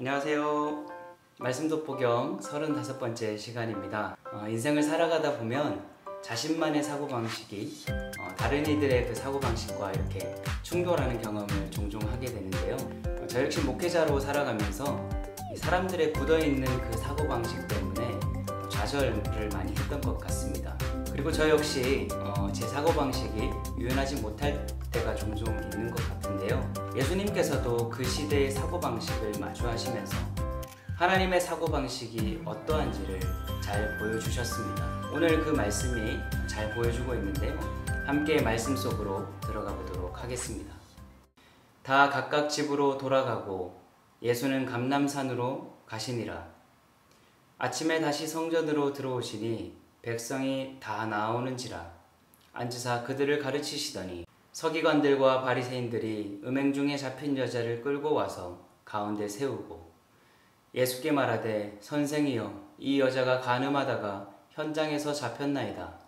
안녕하세요. 말씀 돋보경 35번째 시간입니다. 인생을 살아가다 보면 자신만의 사고방식이 다른 이들의 그 사고방식과 이렇게 충돌하는 경험을 종종 하게 되는데요. 저 역시 목회자로 살아가면서 사람들의 굳어있는 그 사고방식 때문에 좌절을 많이 했던 것 같습니다. 그리고 저 역시 제 사고방식이 유연하지 못할 때가 종종 있는 것 같은데요. 예수님께서도 그 시대의 사고방식을 마주하시면서 하나님의 사고방식이 어떠한지를 잘 보여주셨습니다. 오늘 그 말씀이 잘 보여주고 있는데요. 함께 말씀 속으로 들어가 보도록 하겠습니다. 다 각각 집으로 돌아가고 예수는 감람산으로 가시니라. 아침에 다시 성전으로 들어오시니 백성이 다 나오는지라. 앉으사 그들을 가르치시더니 서기관들과 바리새인들이 음행 중에 잡힌 여자를 끌고 와서 가운데 세우고 예수께 말하되 선생이여 이 여자가 간음하다가 현장에서 잡혔나이다.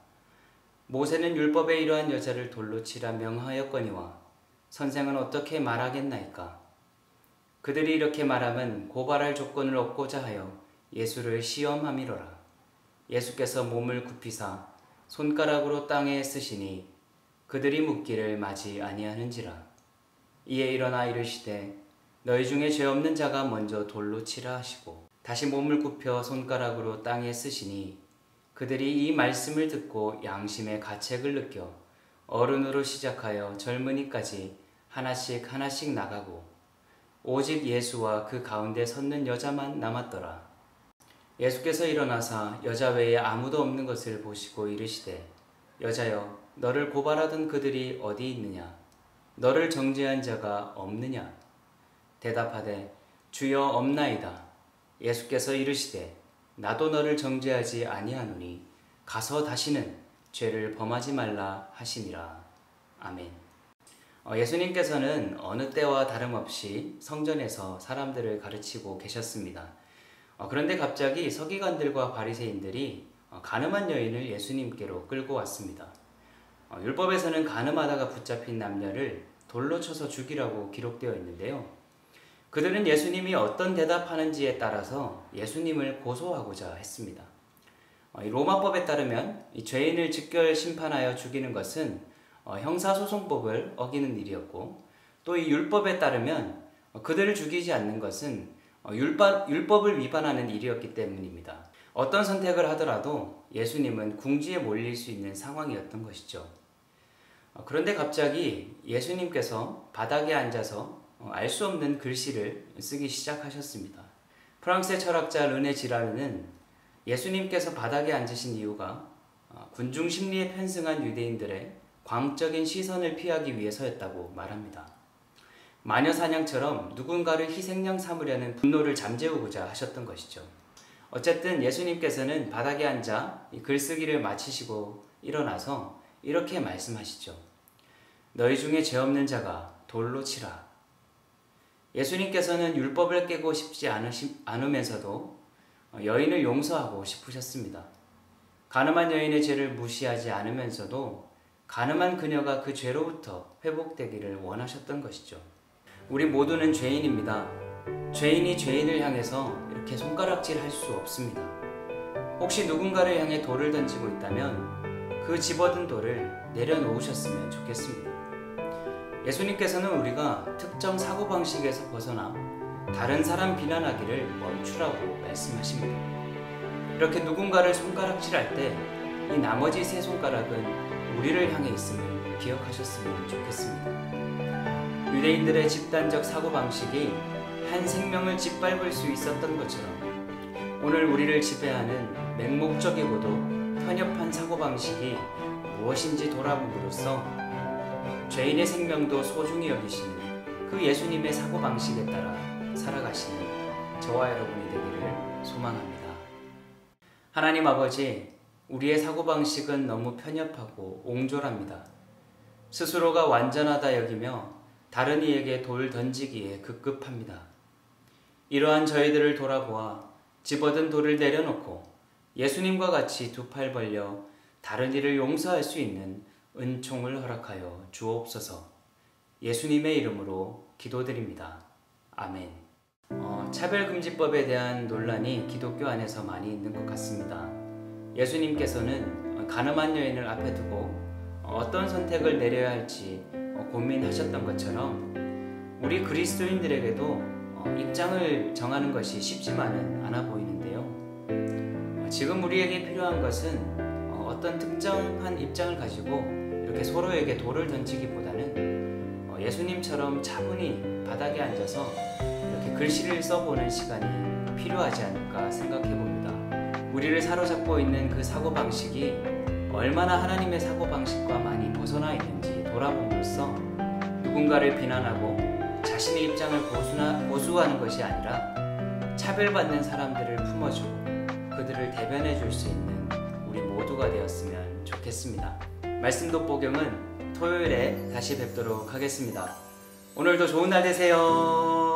모세는 율법에 이러한 여자를 돌로 치라 명하였거니와 선생은 어떻게 말하겠나이까. 그들이 이렇게 말하면 고발할 조건을 얻고자 하여 예수를 시험함이로라. 예수께서 몸을 굽히사 손가락으로 땅에 쓰시니 그들이 묻기를 마지 아니하는지라. 이에 일어나 이르시되 너희 중에 죄 없는 자가 먼저 돌로 치라 하시고 다시 몸을 굽혀 손가락으로 땅에 쓰시니 그들이 이 말씀을 듣고 양심의 가책을 느껴 어른으로 시작하여 젊은이까지 하나씩 나가고 오직 예수와 그 가운데 섰는 여자만 남았더라. 예수께서 일어나사 여자 외에 아무도 없는 것을 보시고 이르시되 여자여 너를 고발하던 그들이 어디 있느냐? 너를 정죄한 자가 없느냐? 대답하되 주여 없나이다. 예수께서 이르시되 나도 너를 정죄하지 아니하노니 가서 다시는 죄를 범하지 말라 하시니라. 아멘. 예수님께서는 어느 때와 다름없이 성전에서 사람들을 가르치고 계셨습니다. 그런데 갑자기 서기관들과 바리새인들이 간음한 여인을 예수님께로 끌고 왔습니다. 율법에서는 간음하다가 붙잡힌 남녀를 돌로 쳐서 죽이라고 기록되어 있는데요. 그들은 예수님이 어떤 대답하는지에 따라서 예수님을 고소하고자 했습니다. 로마법에 따르면 이 죄인을 직결 심판하여 죽이는 것은 형사소송법을 어기는 일이었고 또 이 율법에 따르면 그들을 죽이지 않는 것은 율법을 위반하는 일이었기 때문입니다. 어떤 선택을 하더라도 예수님은 궁지에 몰릴 수 있는 상황이었던 것이죠. 그런데 갑자기 예수님께서 바닥에 앉아서 알 수 없는 글씨를 쓰기 시작하셨습니다. 프랑스의 철학자 르네 지라르는 예수님께서 바닥에 앉으신 이유가 군중 심리에 편승한 유대인들의 광적인 시선을 피하기 위해서였다고 말합니다. 마녀 사냥처럼 누군가를 희생양 삼으려는 분노를 잠재우고자 하셨던 것이죠. 어쨌든 예수님께서는 바닥에 앉아 글쓰기를 마치시고 일어나서 이렇게 말씀하시죠. 너희 중에 죄 없는 자가 돌로 치라. 예수님께서는 율법을 깨고 싶지 않으면서도 여인을 용서하고 싶으셨습니다. 간음한 여인의 죄를 무시하지 않으면서도 간음한 그녀가 그 죄로부터 회복되기를 원하셨던 것이죠. 우리 모두는 죄인입니다. 죄인이 죄인을 향해서 이렇게 손가락질 할 수 없습니다. 혹시 누군가를 향해 돌을 던지고 있다면 그 집어든 돌을 내려놓으셨으면 좋겠습니다. 예수님께서는 우리가 특정 사고방식에서 벗어나 다른 사람 비난하기를 멈추라고 말씀하십니다. 이렇게 누군가를 손가락질할 때 이 나머지 세 손가락은 우리를 향해 있음을 기억하셨으면 좋겠습니다. 유대인들의 집단적 사고방식이 한 생명을 짓밟을 수 있었던 것처럼 오늘 우리를 지배하는 맹목적이고도 편협한 사고방식이 무엇인지 돌아봄으로써 죄인의 생명도 소중히 여기시는 그 예수님의 사고방식에 따라 살아가시는 저와 여러분이 되기를 소망합니다. 하나님 아버지, 우리의 사고방식은 너무 편협하고 옹졸합니다. 스스로가 완전하다 여기며 다른 이에게 돌 던지기에 급급합니다. 이러한 저희들을 돌아보아 집어든 돌을 내려놓고 예수님과 같이 두 팔 벌려 다른 이를 용서할 수 있는 은총을 허락하여 주옵소서. 예수님의 이름으로 기도드립니다. 아멘. 차별금지법에 대한 논란이 기독교 안에서 많이 있는 것 같습니다. 예수님께서는 가늠한 여인을 앞에 두고 어떤 선택을 내려야 할지 고민하셨던 것처럼 우리 그리스도인들에게도 입장을 정하는 것이 쉽지만은 않아 보이는데요. 지금 우리에게 필요한 것은 어떤 특정한 입장을 가지고 이렇게 서로에게 돌을 던지기보다는 예수님처럼 차분히 바닥에 앉아서 이렇게 글씨를 써보는 시간이 필요하지 않을까 생각해 봅니다. 우리를 사로잡고 있는 그 사고방식이 얼마나 하나님의 사고방식과 많이 벗어나 있는지 돌아봄으로써 누군가를 비난하고 자신의 입장을 고수하는 것이 아니라 차별받는 사람들을 품어주고 그들을 대변해 줄 수 있는 우리 모두가 되었으면 좋겠습니다. 말씀 돋보경은 토요일에 다시 뵙도록 하겠습니다. 오늘도 좋은 날 되세요.